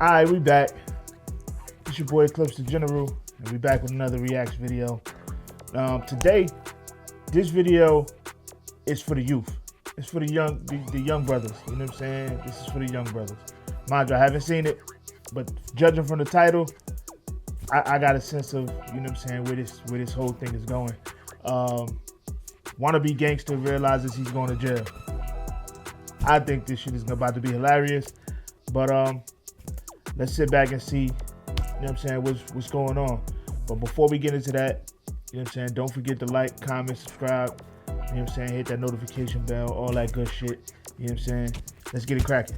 Alright, we back. It's your boy Clips the General, and we back with another reaction video. Today, this video is for the youth. It's for the young brothers. You know what I'm saying? This is for the young brothers. Mind you, I haven't seen it, but judging from the title, I got a sense of, you know what I'm saying, where this whole thing is going. Wannabe Gangster realizes he's going to jail. I think this shit is about to be hilarious, but let's sit back and see, you know what I'm saying, what's going on. But before we get into that, you know what I'm saying, don't forget to like, comment, subscribe, you know what I'm saying, hit that notification bell, all that good shit, you know what I'm saying. Let's get it cracking.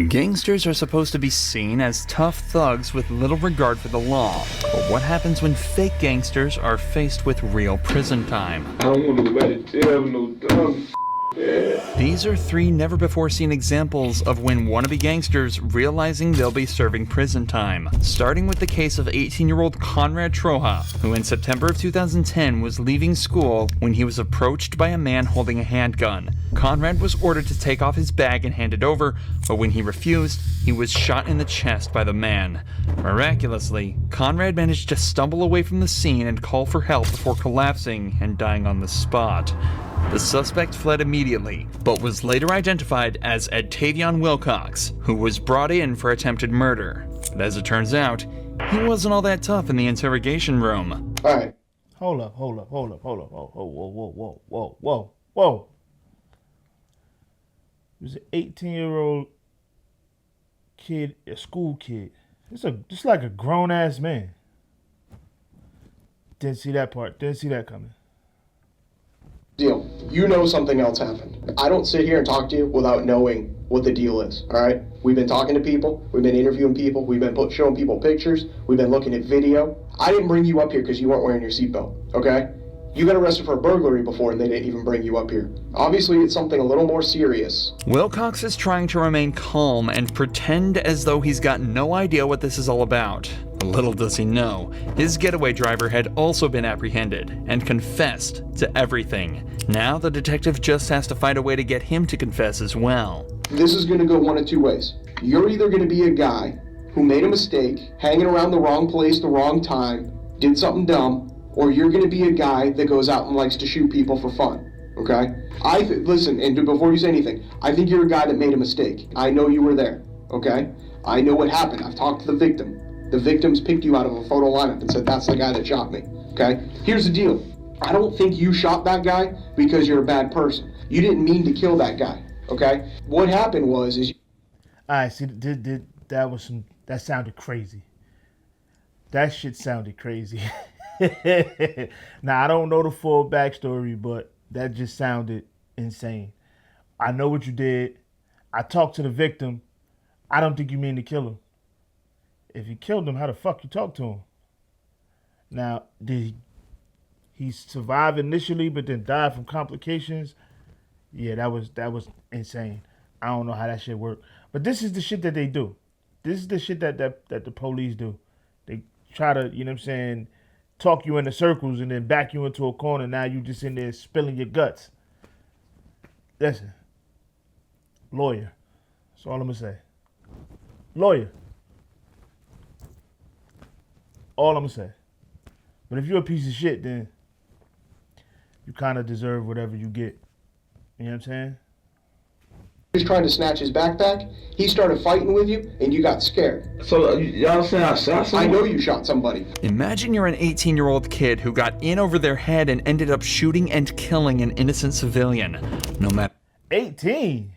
Gangsters are supposed to be seen as tough thugs with little regard for the law. But what happens when fake gangsters are faced with real prison time? I don't want to let it jail, no dumb. Yeah. These are three never-before-seen examples of when wannabe gangsters realizing they'll be serving prison time. Starting with the case of 18-year-old Conrad Troja, who in September of 2010 was leaving school when he was approached by a man holding a handgun. Conrad was ordered to take off his bag and hand it over, but when he refused, he was shot in the chest by the man. Miraculously, Conrad managed to stumble away from the scene and call for help before collapsing and dying on the spot. The suspect fled immediately, but was later identified as Edtavion Wilcox, who was brought in for attempted murder. But as it turns out, he wasn't all that tough in the interrogation room. All right. Hold up. Whoa. It was an 18-year-old kid, a school kid. It's like a grown-ass man. Didn't see that part. Didn't see that coming. Deal. You know something else happened. I don't sit here and talk to you without knowing what the deal is, all right? We've been talking to people. We've been interviewing people. We've been showing people pictures. We've been looking at video. I didn't bring you up here because you weren't wearing your seatbelt, okay? You got arrested for a burglary before and they didn't even bring you up here. Obviously, it's something a little more serious. Wilcox is trying to remain calm and pretend as though he's got no idea what this is all about. Little does he know, his getaway driver had also been apprehended and confessed to everything. Now the detective just has to find a way to get him to confess as well. This is going to go one of two ways. You're either going to be a guy who made a mistake, hanging around the wrong place, the wrong time, did something dumb, or you're going to be a guy that goes out and likes to shoot people for fun, okay? Listen, and before you say anything, I think you're a guy that made a mistake. I know you were there, okay? I know what happened. I've talked to the victim. The victims picked you out of a photo lineup and said, that's the guy that shot me, okay? Here's the deal. I don't think you shot that guy because you're a bad person. You didn't mean to kill that guy, okay? What happened was All right, see, that sounded crazy. That shit sounded crazy. Now, I don't know the full backstory, but that just sounded insane. I know what you did. I talked to the victim. I don't think you mean to kill him. If you killed him, how the fuck you talk to him? Now, did he survive initially, but then died from complications? Yeah, that was insane. I don't know how that shit worked. But this is the shit that they do. This is the shit that the police do. They try to, you know what I'm saying, talk you into circles and then back you into a corner. Now you just in there spilling your guts. Listen, lawyer. That's all I'm gonna say. Lawyer. All I'm gonna say. But if you're a piece of shit, then you kind of deserve whatever you get. You know what I'm saying? he was trying to snatch his backpack, he started fighting with you, and you got scared. So y'all saying I shot someone? I know you shot somebody. Imagine you're an 18-year-old kid who got in over their head and ended up shooting and killing an innocent civilian. No matter 18?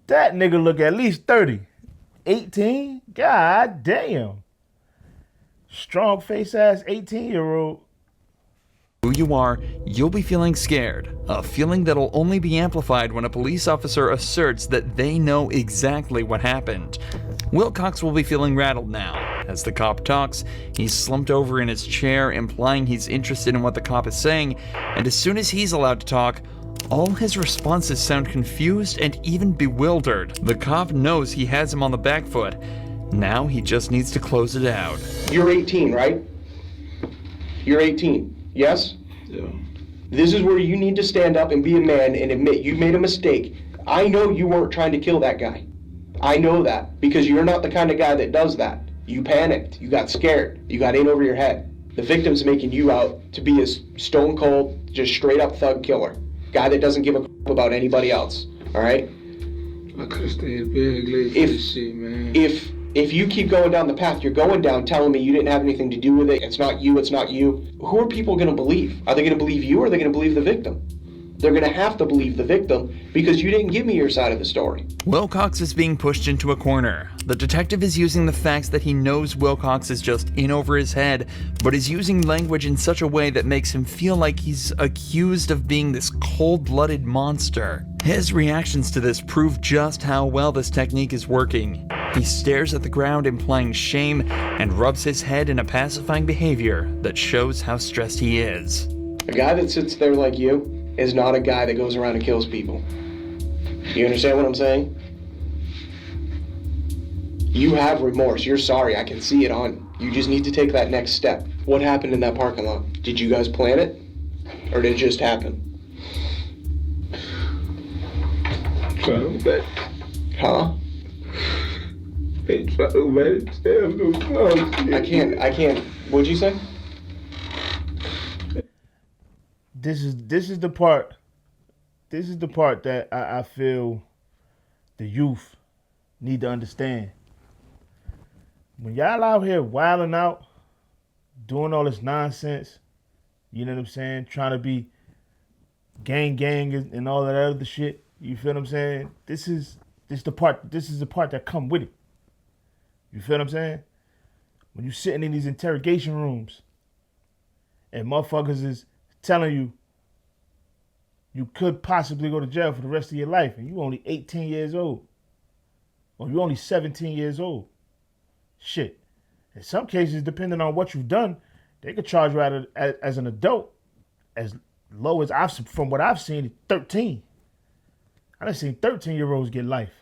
That nigga look at least 30. 18? God damn. Strong face ass 18-year-old. who you are, you'll be feeling scared. A feeling that'll only be amplified when a police officer asserts that they know exactly what happened. Wilcox will be feeling rattled now. As the cop talks, he's slumped over in his chair, implying he's interested in what the cop is saying, and as soon as he's allowed to talk, all his responses sound confused and even bewildered. The cop knows he has him on the back foot. Now he just needs to close it out. You're 18, right? You're 18, yes? Yeah. This is where you need to stand up and be a man and admit you made a mistake. I know you weren't trying to kill that guy. I know that because you're not the kind of guy that does that. You panicked. You got scared. You got in over your head. The victim's making you out to be a stone cold, just straight up thug killer. Guy that doesn't give a about anybody else. All right? I could have stayed big late for this shit, man. If you keep going down the path you're going down, telling me you didn't have anything to do with it, it's not you, who are people going to believe? Are they going to believe you or are they going to believe the victim? They're going to have to believe the victim because you didn't give me your side of the story. Wilcox is being pushed into a corner. The detective is using the facts that he knows Wilcox is just in over his head, but is using language in such a way that makes him feel like he's accused of being this cold-blooded monster. His reactions to this prove just how well this technique is working. He stares at the ground, implying shame, and rubs his head in a pacifying behavior that shows how stressed he is. A guy that sits there like you is not a guy that goes around and kills people. You understand what I'm saying? You have remorse. You're sorry. I can see it on you. You just need to take that next step. What happened in that parking lot? Did you guys plan it? Or did it just happen? Trying to back. Huh? They try to manage them. I can't. What'd you say? This is the part that I feel the youth need to understand. When y'all out here wilding out, doing all this nonsense, you know what I'm saying, trying to be gang and all that other shit, you feel what I'm saying? This is the part that come with it. You feel what I'm saying? When you sitting in these interrogation rooms and motherfuckers is telling you you could possibly go to jail for the rest of your life and you only 18 years old. Or you only 17 years old. Shit. In some cases, depending on what you've done, they could charge you out as an adult as low as from what I've seen, 13. I've seen 13-year-olds get life.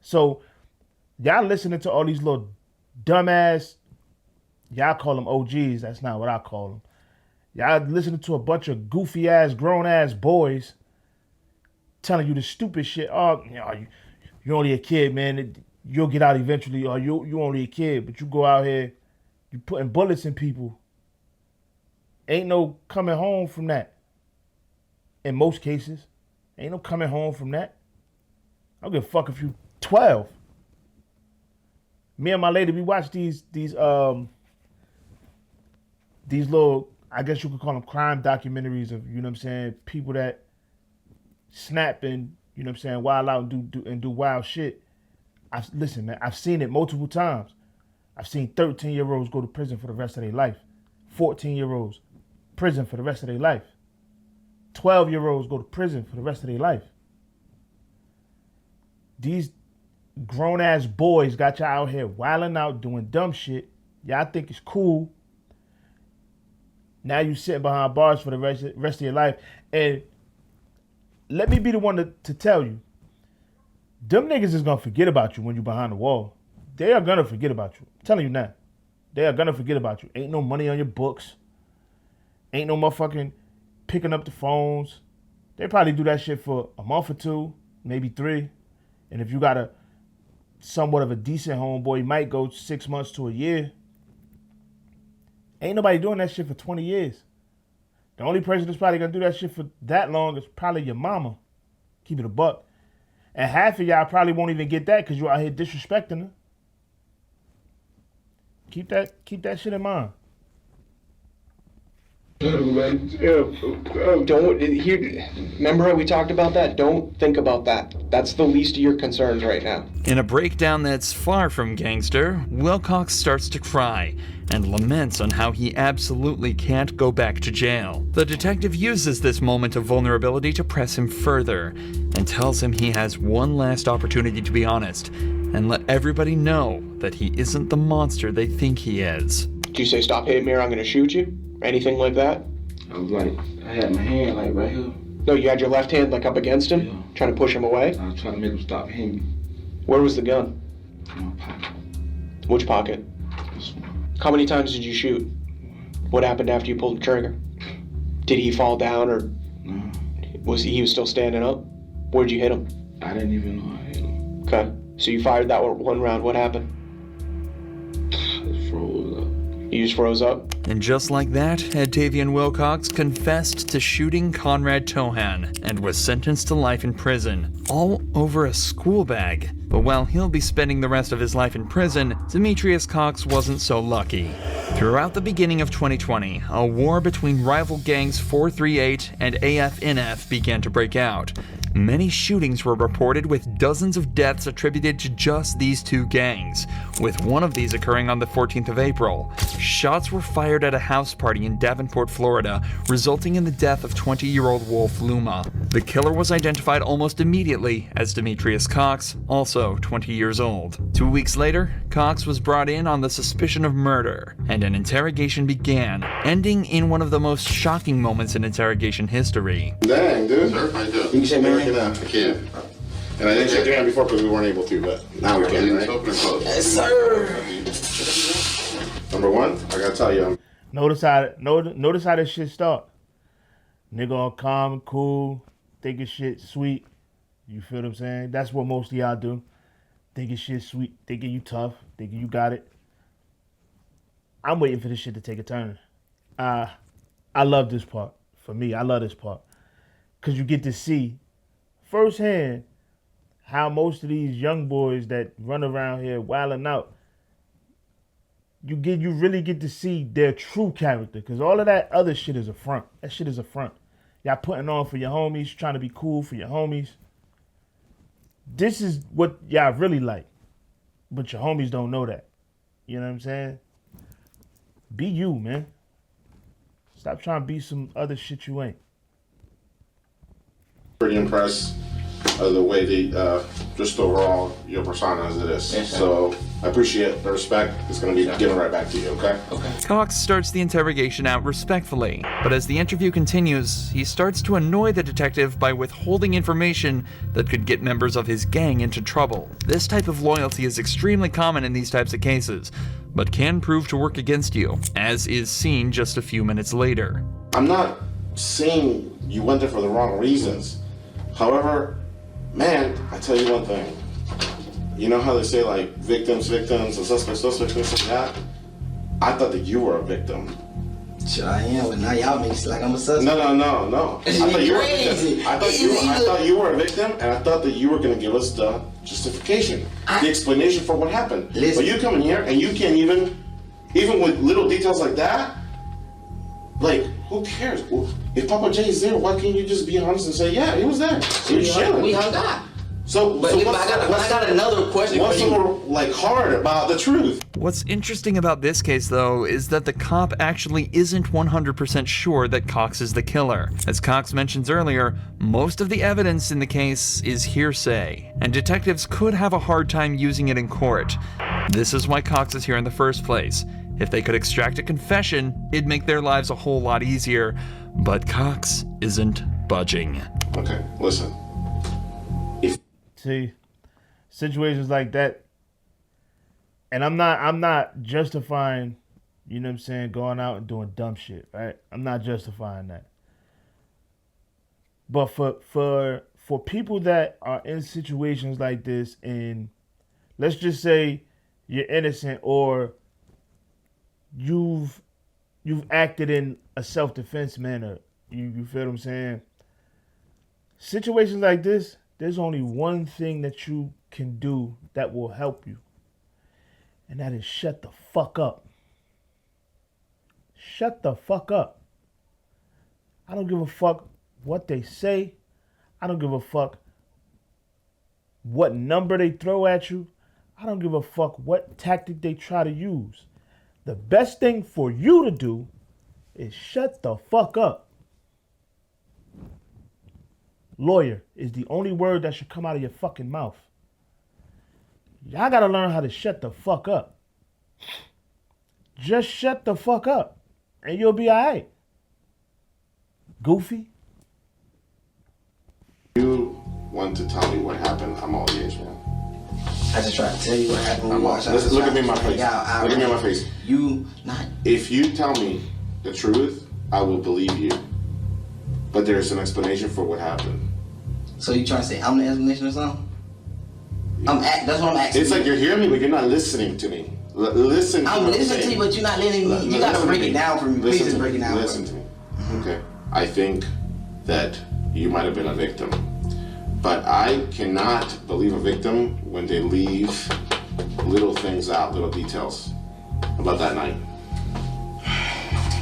So y'all listening to all these little dumbass, y'all call them OGs. That's not what I call them. Y'all listening to a bunch of goofy ass, grown ass boys telling you the stupid shit. Oh, you're only a kid, man. You'll get out eventually. Or you only a kid, but you go out here, you putting bullets in people. Ain't no coming home from that. In most cases, ain't no coming home from that. I don't give a fuck if you 12. Me and my lady, we watch these little, I guess you could call them crime documentaries of, you know what I'm saying, people that snap and, you know what I'm saying, wild out and do wild shit. Listen, man, I've seen it multiple times. I've seen 13-year-olds go to prison for the rest of their life. 14-year-olds, prison for the rest of their life. 12-year-olds go to prison for the rest of their life. These grown-ass boys got y'all out here wilding out, doing dumb shit. Y'all think it's cool. Now you sitting behind bars for the rest of your life. And let me be the one to tell you, them niggas is going to forget about you when you behind the wall. They are going to forget about you. I'm telling you now. They are going to forget about you. Ain't no money on your books. Ain't no motherfucking picking up the phones. They probably do that shit for a month or two, maybe 3. And if you got a somewhat of a decent homeboy, you might go 6 months to a year. Ain't nobody doing that shit for 20 years. The only person that's probably going to do that shit for that long is probably your mama. Keep it a buck. And half of y'all probably won't even get that because you're out here disrespecting her. Keep that shit in mind. Remember how we talked about that? Don't think about that. That's the least of your concerns right now. In a breakdown that's far from gangster, Wilcox starts to cry and laments on how he absolutely can't go back to jail. The detective uses this moment of vulnerability to press him further and tells him he has one last opportunity to be honest and let everybody know that he isn't the monster they think he is. Did you say stop hitting me or I'm going to shoot you? Anything like that? I was like, I had my hand like right here. No, you had your left hand like up against him? Yeah. Trying to push him away? I was trying to make him stop hitting me. Where was the gun? In my pocket. Which pocket? This one. How many times did you shoot? What happened after you pulled the trigger? Did he fall down or No. was he still standing up? Where'd you hit him? I didn't even know I hit him. Okay. So you fired that one round. What happened? It froze up. You just froze up? And just like that, Octavian Wilcox confessed to shooting Conrad Tohan and was sentenced to life in prison, all over a school bag. But while he'll be spending the rest of his life in prison, Demetrius Cox wasn't so lucky. Throughout the beginning of 2020, a war between rival gangs 438 and AF-NF began to break out. Many shootings were reported, with dozens of deaths attributed to just these two gangs, with one of these occurring on the 14th of April. Shots were fired at a house party in Davenport, Florida, resulting in the death of 20-year-old Wolf Luma. The killer was identified almost immediately as Demetrius Cox, also 20 years old. 2 weeks later, Cox was brought in on the suspicion of murder, and an interrogation began, ending in one of the most shocking moments in interrogation history. Dang, dude. Sir, I do. You can say Mary? I can. And I didn't shake your hand before because we weren't able to, but now we can, right? Open and close. Yes, sir. Number one, I gotta tell you, Notice how this shit start. Nigga all calm and cool, thinking shit sweet. You feel what I'm saying? That's what most of y'all do. Thinking shit sweet, thinking you tough, thinking you got it. I'm waiting for this shit to take a turn. I love this part. For me, I love this part. Because you get to see firsthand how most of these young boys that run around here wilding out, you really get to see their true character. Because all of that other shit is a front. That shit is a front. Y'all putting on for your homies, trying to be cool for your homies. This is what y'all really like. But your homies don't know that. You know what I'm saying? Be you, man. Stop trying to be some other shit you ain't. pretty impressed of the way just overall your persona as it is. Yes, sir. So I appreciate the respect. It's going to be given right back to you, okay? Okay. Cox starts the interrogation out respectfully, but as the interview continues, he starts to annoy the detective by withholding information that could get members of his gang into trouble. This type of loyalty is extremely common in these types of cases, but can prove to work against you, as is seen just a few minutes later. I'm not saying you went there for the wrong reasons. However, man, I tell you one thing. You know how they say like victims, and suspects, things like that? I thought that you were a victim. Sure I am, but now y'all make it like I'm a suspect. No. I thought you were a crazy. victim. I thought you were a victim, and I thought that you were gonna give us the justification, the explanation for what happened. Listen. But you come in here and you can't even with little details like that. Like, who cares? Well, if Papa J is there, why can't you just be honest and say, yeah, he was there? You're chilling. We hung out. But I got another question what's for you. so like hard about the truth? What's interesting about this case, though, is that the cop actually isn't 100% sure that Cox is the killer. As Cox mentions earlier, most of the evidence in the case is hearsay, and detectives could have a hard time using it in court. This is why Cox is here in the first place. If they could extract a confession, it'd make their lives a whole lot easier, but Cox isn't budging. Okay, listen. See, situations like that, and I'm not justifying, you know what I'm saying, going out and doing dumb shit, right? I'm not justifying that. But for people that are in situations like this, and let's just say you're innocent or you've acted in a self-defense manner, you feel what I'm saying? Situations like this, there's only one thing that you can do that will help you. And that is shut the fuck up. Shut the fuck up. I don't give a fuck what they say. I don't give a fuck what number they throw at you. I don't give a fuck what tactic they try to use. The best thing for you to do is shut the fuck up. Lawyer is the only word that should come out of your fucking mouth. Y'all gotta learn how to shut the fuck up. Just shut the fuck up and you'll be alright. Goofy. You want to tell me what happened, I'm all ears, man. I just tried to tell you what happened. Look at me in my face. Look at me in my face. You not. If you tell me the truth, I will believe you. But there's an explanation for what happened. So you trying to say I'm the explanation or something? That's what I'm asking. It's like you're hearing me, but you're not listening to me. Listen. To I'm what listening to saying. you, but you're not letting me. You gotta break it down for me. Please just break it down. Listen to me. Okay. I think that you might have been a victim, but I cannot believe a victim when they leave little things out, little details about that night.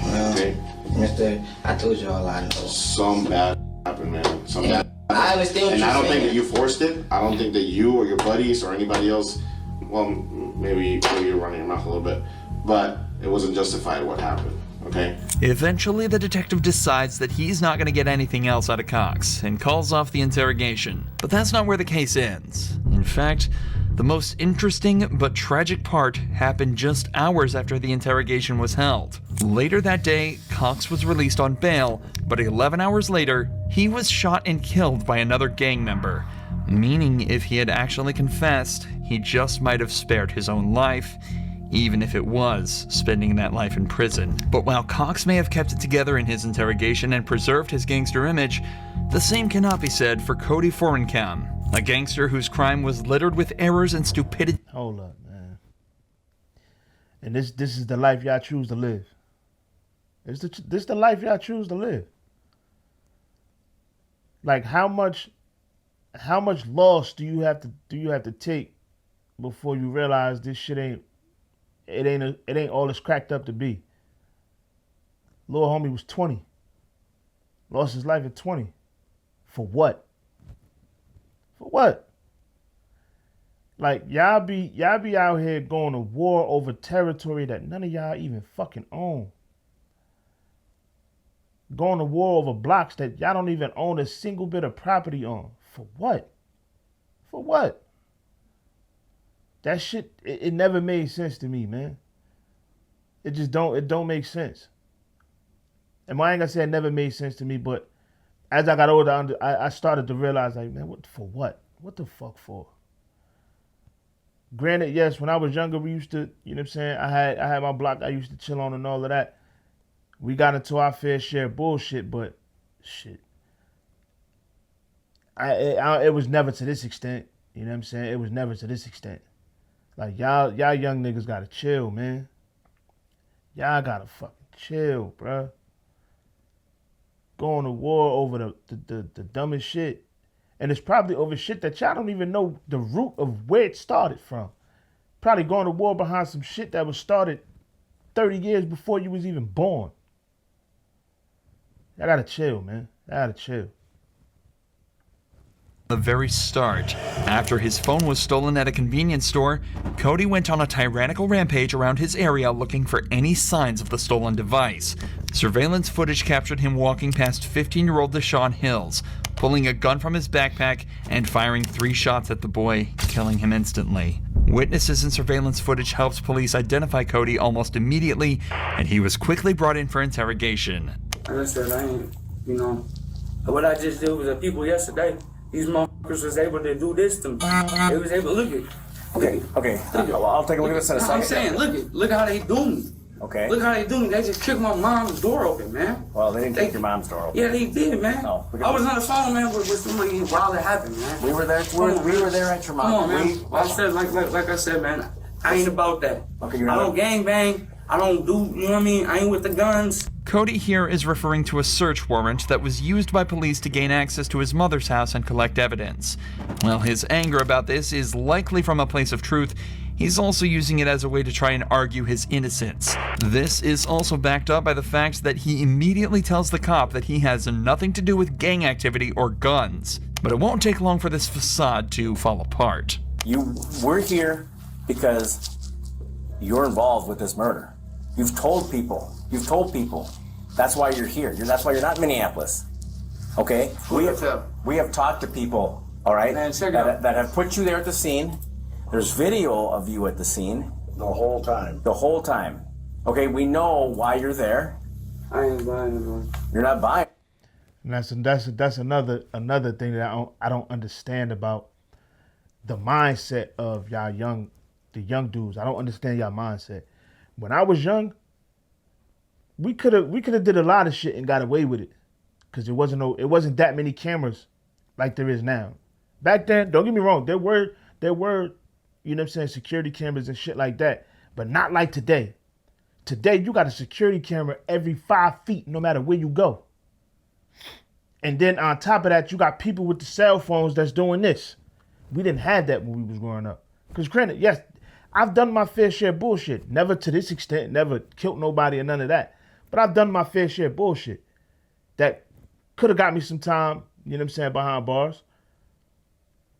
Well, okay. Mister, I told you all I know. Some bad happened, man. Some bad. I understand what and you're I don't saying. think that you forced it. I don't think that you or your buddies or anybody else, well, maybe you're running your mouth a little bit, but it wasn't justified what happened, okay? Eventually, the detective decides that he's not going to get anything else out of Cox and calls off the interrogation. But that's not where the case ends. In fact, the most interesting but tragic part happened just hours after the interrogation was held. Later that day, Cox was released on bail, but 11 hours later, he was shot and killed by another gang member. Meaning if he had actually confessed, he just might have spared his own life, even if it was spending that life in prison. But while Cox may have kept it together in his interrogation and preserved his gangster image, the same cannot be said for Cody Forencam, a gangster whose crime was littered with errors and stupidity. Hold up, man. And this is the life y'all choose to live. This the life y'all choose to live. Like how much loss do you have to take before you realize this shit ain't all it's cracked up to be? Little homie was 20. Lost his life at 20. For what? For what? Like y'all be out here going to war over territory that none of y'all even fucking own. Going to war over blocks that y'all don't even own a single bit of property on. For what? For what? That shit, it never made sense to me, man. It don't make sense. And I ain't gonna say it never made sense to me, but as I got older, I started to realize, like, man, for what? What the fuck for? Granted, yes, when I was younger, we used to, you know what I'm saying? I had my block I used to chill on and all of that. We got into our fair share of bullshit, but shit. It was never to this extent. You know what I'm saying? It was never to this extent. Like, y'all young niggas gotta chill, man. Y'all gotta fucking chill, bruh. Going to war over the dumbest shit. And it's probably over shit that y'all don't even know the root of where it started from. Probably going to war behind some shit that was started 30 years before you was even born. Y'all gotta chill, man. Y'all gotta chill. The very start. After his phone was stolen at a convenience store, Cody went on a tyrannical rampage around his area looking for any signs of the stolen device. Surveillance footage captured him walking past 15-year-old Deshaun Hills, pulling a gun from his backpack and firing 3 shots at the boy, killing him instantly. Witnesses and surveillance footage helped police identify Cody almost immediately, and he was quickly brought in for interrogation. Like I said, I ain't, you know, what I just did with the people yesterday, these motherfuckers was able to do this to me. They was able to look at. Okay. Well, I'll take a look at this in a second. I'm saying, look how they do me. Okay. Look how they do me. They just kicked my mom's door open, man. Well, they didn't kick your mom's door open. Yeah, they did, man. No, I was on the phone, man, with somebody while it happened, man. We were there. We were there at your mom. Come on, man. I said, like I said, man, I ain't about that. Okay, I don't gang bang. I don't do, you know what I mean? I ain't with the guns. Cody here is referring to a search warrant that was used by police to gain access to his mother's house and collect evidence. While his anger about this is likely from a place of truth, he's also using it as a way to try and argue his innocence. This is also backed up by the fact that he immediately tells the cop that he has nothing to do with gang activity or guns. But it won't take long for this facade to fall apart. We're here because you're involved with this murder. You've told people. That's why you're here. That's why you're not in Minneapolis. Okay? We have talked to people, all right, Man, that have put you there at the scene. There's video of you at the scene. The whole time. The whole time. Okay, we know why you're there. I ain't buying it, man. You're not buying. And that's another thing that I don't understand about the mindset of the young dudes. I don't understand y'all mindset. When I was young, we could have did a lot of shit and got away with it, because it wasn't that many cameras like there is now. Back then, don't get me wrong, there there were, you know what I'm saying, security cameras and shit like that, but not like today. Today, you got a security camera every 5 feet, no matter where you go. And then on top of that, you got people with the cell phones that's doing this. We didn't have that when we was growing up. Because granted, yes, I've done my fair share of bullshit. Never to this extent, never killed nobody or none of that. But I've done my fair share of bullshit that could have got me some time, you know what I'm saying, behind bars.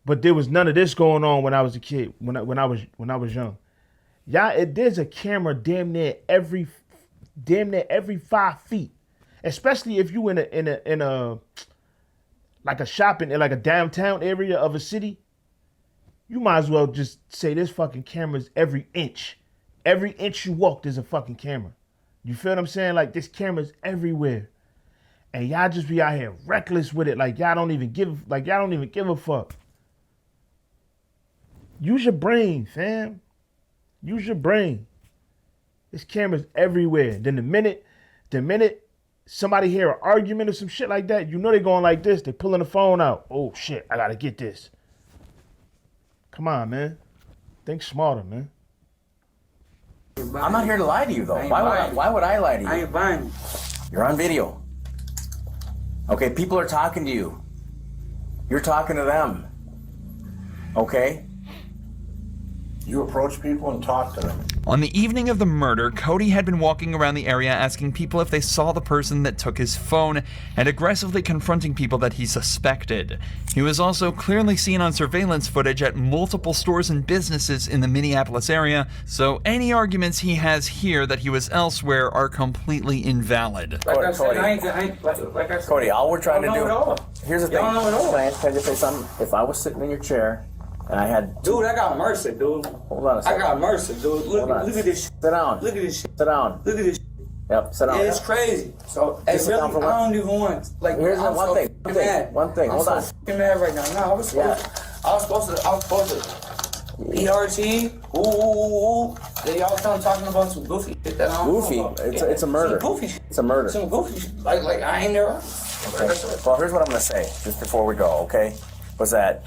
But there was none of this going on when I was a kid, when I was young. There's a camera damn near every 5 feet, especially if you in a like a shopping in like a downtown area of a city. You might as well just say this fucking camera's every inch. Every inch you walk, there's a fucking camera. You feel what I'm saying? Like this camera's everywhere, and y'all just be out here reckless with it. Like y'all don't even give a fuck. Use your brain, fam. Use your brain. This camera's everywhere. Then the minute somebody hear an argument or some shit like that, you know they going like this. They pulling the phone out. Oh shit, I gotta get this. Come on, man. Think smarter, man. I'm not here to lie to you, though. Why would I lie to you? I ain't buying. You're on video. Okay, people are talking to you. You're talking to them. Okay? You approach people and talk to them. On the evening of the murder, Cody had been walking around the area asking people if they saw the person that took his phone and aggressively confronting people that he suspected. He was also clearly seen on surveillance footage at multiple stores and businesses in the Minneapolis area, so any arguments he has here that he was elsewhere are completely invalid. Like I said, Cody, all we're trying to do... Here's the thing. Y'all know it all. Can I just say something? If I was sitting in your chair and I had... Dude, I got mercy, dude. Hold on a second. I got mercy, dude. Look at this shit. Sit down. Look at this shit. Sit down. Look at this shit. Yep, sit down. Yeah, it's crazy. So, Just sit really, down for I don't even want, like, Here's I'm one so thing. fucking mad. One thing. Hold on. I'm so fucking mad right now. No, I was supposed to, ERT, ooh. Then y'all started talking about some goofy shit that I don't Goofy? know about. It's a murder. Some goofy shit. It's a murder. Some goofy shit. Like I ain't there. Okay. Well, here's what I'm going to say, just before we go, okay? Was that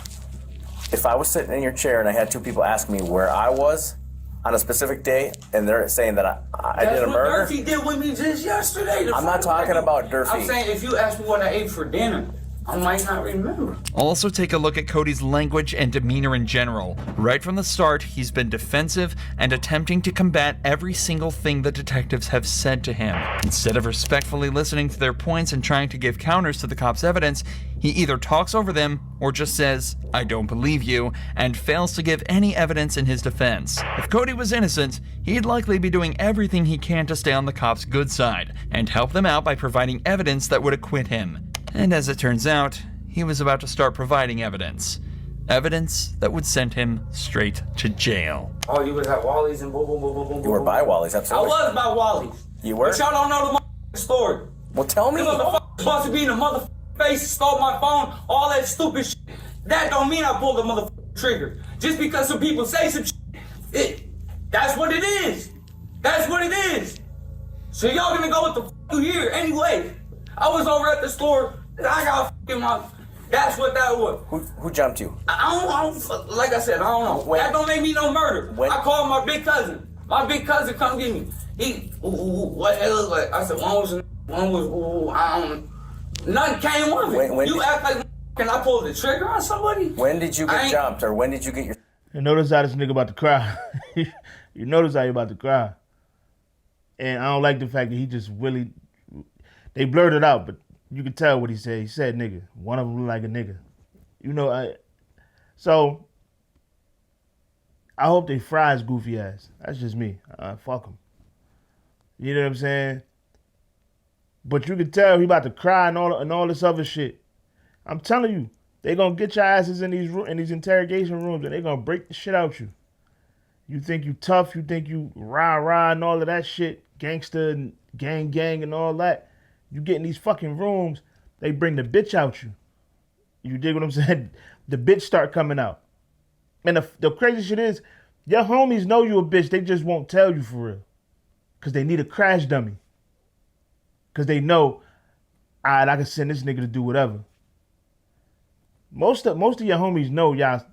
if I was sitting in your chair and I had two people ask me where I was on a specific day, and they're saying that I did a murder. That's what Durfee did with me just yesterday. I'm not talking about Durfee. I'm saying if you ask me what I ate for dinner, I might not remember. Also take a look at Cody's language and demeanor in general. Right from the start, he's been defensive and attempting to combat every single thing the detectives have said to him. Instead of respectfully listening to their points and trying to give counters to the cops' evidence, he either talks over them or just says, "I don't believe you," and fails to give any evidence in his defense. If Cody was innocent, he'd likely be doing everything he can to stay on the cops' good side and help them out by providing evidence that would acquit him. And as it turns out, he was about to start providing evidence. Evidence that would send him straight to jail. Oh, you was at Wally's and boom, boom, boom, boom, boom. You were by Wally's, absolutely. I was by Wally's. You were? But y'all don't know the story. Well, tell me. You motherfucker supposed to be in the motherfucking face, stole my phone, all that stupid shit. That don't mean I pulled the motherfucking trigger. Just because some people say some shit, that's what it is. That's what it is. So y'all gonna go with the you here anyway. I was over at the store, and I got fucking my... That's what that was. Who jumped you? I don't, like I said, I don't know. That don't make me no murder. I called my big cousin. My big cousin come get me. He, what it look like? I said, one was, I don't know. Nothing came of it. You act like, can I pull the trigger on somebody? When did you get jumped, or when did you get your... You notice how this nigga about to cry. You notice how he about to cry. And I don't like the fact that he just really... They blurred it out, but you can tell what he said. He said nigga. One of them looked like a nigga. You know, so I hope they fry his goofy ass. That's just me. Fuck him. You know what I'm saying? But you can tell he about to cry and all this other shit. I'm telling you, they gonna get your asses in these interrogation rooms and they gonna break the shit out you. You think you tough, you think you rah and all of that shit, gangster and gang and all that. You get in these fucking rooms, they bring the bitch out you. You dig what I'm saying? The bitch start coming out. And the crazy shit is, your homies know you a bitch, they just won't tell you for real. Because they need a crash dummy. Because they know, all right, I can send this nigga to do whatever. Most of your homies know y'all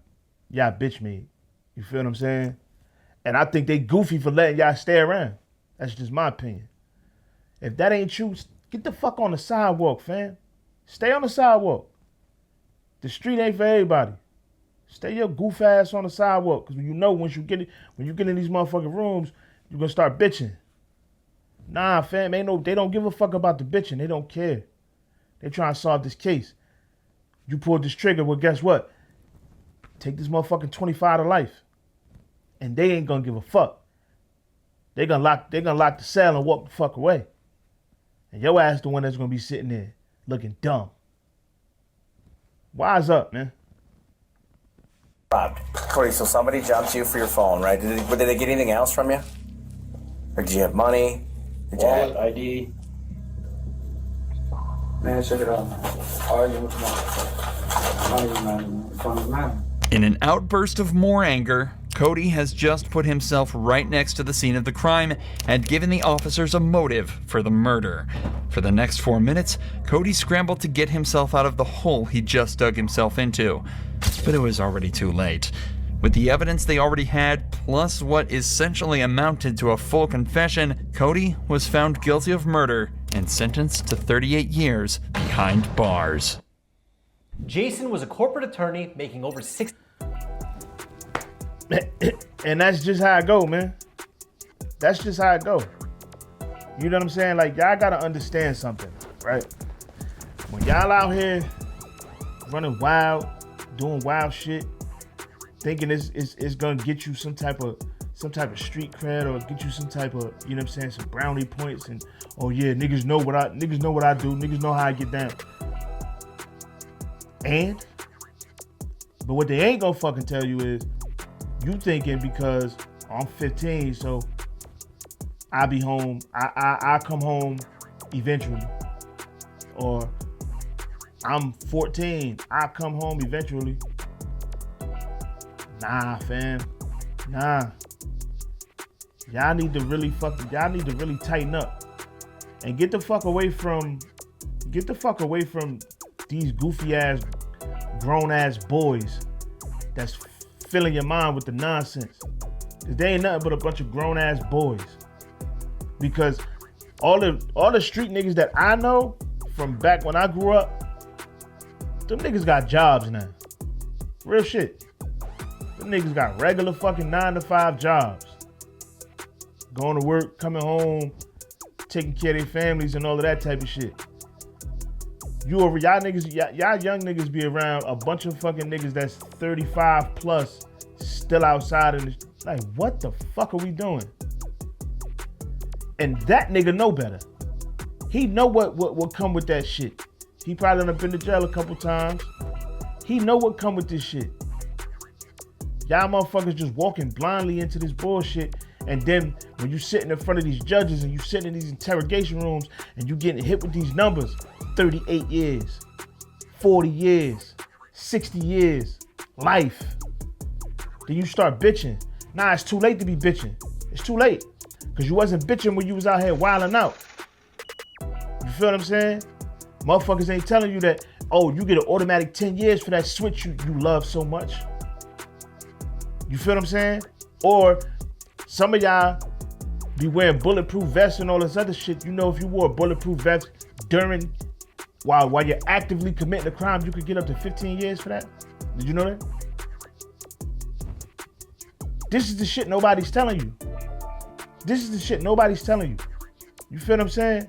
y'all bitch made. You feel what I'm saying? And I think they goofy for letting y'all stay around. That's just my opinion. If that ain't you, get the fuck on the sidewalk, fam. Stay on the sidewalk. The street ain't for everybody. Stay your goof ass on the sidewalk, because you know when you get in these motherfucking rooms, you're gonna start bitching. Nah, fam, they don't give a fuck about the bitching. They don't care. They trying to solve this case. You pulled this trigger, well, guess what? Take this motherfucking 25 to life. And they ain't gonna give a fuck. They gonna lock the cell and walk the fuck away. And your ass the one that's gonna be sitting there looking dumb. Wise up, man. Rob, Cody, so somebody jumped you for your phone, right? Did they get anything else from you? Or did you have money? Did you have ID? Man, check it out, man. Arguing with man. In an outburst of more anger, Cody has just put himself right next to the scene of the crime and given the officers a motive for the murder. For the next 4 minutes, Cody scrambled to get himself out of the hole he just dug himself into. But it was already too late. With the evidence they already had, plus what essentially amounted to a full confession, Cody was found guilty of murder and sentenced to 38 years behind bars. Jason was a corporate attorney making over $6. And that's just how it go, man. That's just how it go. You know what I'm saying? Like, y'all gotta understand something, right? When y'all out here running wild, doing wild shit, thinking it's gonna get you some type of street cred or get you some type of, you know what I'm saying, some brownie points, and oh yeah, niggas know what I do, niggas know how I get down. But what they ain't gonna fucking tell you is, you thinking because I'm 15, so I be home, I come home eventually. Or I'm 14, I come home eventually. Nah, fam. Nah. Y'all need to really tighten up. And get the fuck away from these goofy ass, grown ass boys that's filling your mind with the nonsense. Cause they ain't nothing but a bunch of grown ass boys. Because all the street niggas that I know from back when I grew up, them niggas got jobs now. Real shit. Them niggas got regular fucking 9-to-5 jobs. Going to work, coming home, taking care of their families and all of that type of shit. Y'all young niggas be around a bunch of fucking niggas that's 35 plus still outside and like, what the fuck are we doing? And that nigga know better. He know what come with that shit. He probably done been to jail a couple times. He know what come with this shit. Y'all motherfuckers just walking blindly into this bullshit, and then when you sitting in front of these judges and you sitting in these interrogation rooms and you getting hit with these numbers, 38 years, 40 years, 60 years, life. Then you start bitching. Nah, it's too late to be bitching. It's too late. Because you wasn't bitching when you was out here wilding out. You feel what I'm saying? Motherfuckers ain't telling you that, oh, you get an automatic 10 years for that switch you love so much. You feel what I'm saying? Or some of y'all be wearing bulletproof vests and all this other shit. You know, if you wore a bulletproof vest while you're actively committing a crime, you could get up to 15 years for that. Did you know that? This is the shit nobody's telling you. This is the shit nobody's telling you. You feel what I'm saying?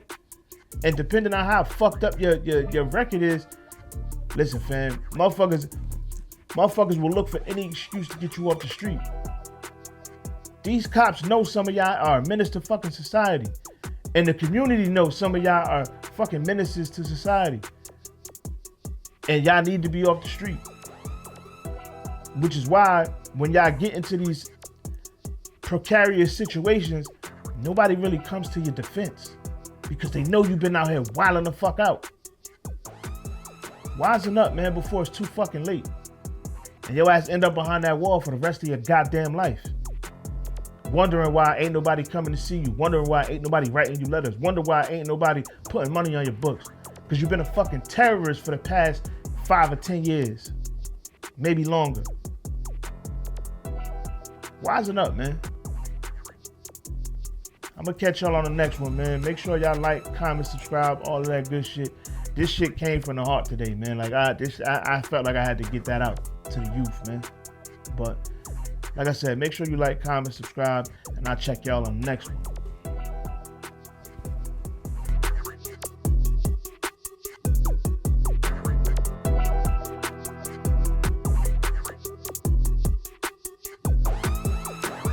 And depending on how fucked up your record is, listen, fam, motherfuckers will look for any excuse to get you off the street. These cops know some of y'all are a menace to fucking society. And the community knows some of y'all are fucking menaces to society. And y'all need to be off the street. Which is why when y'all get into these precarious situations, nobody really comes to your defense. Because they know you've been out here wilding the fuck out. Wisen up, man, before it's too fucking late. And your ass end up behind that wall for the rest of your goddamn life. Wondering why ain't nobody coming to see you. Wondering why ain't nobody writing you letters. Wonder why ain't nobody putting money on your books. Because you've been a fucking terrorist for the past 5 or 10 years. Maybe longer. Wisen up, man. I'm gonna catch y'all on the next one, man. Make sure y'all like, comment, subscribe, all of that good shit. This shit came from the heart today, man. Like I felt like I had to get that out to the youth, man. But like I said, make sure you like, comment, subscribe, and I'll check y'all on the next one.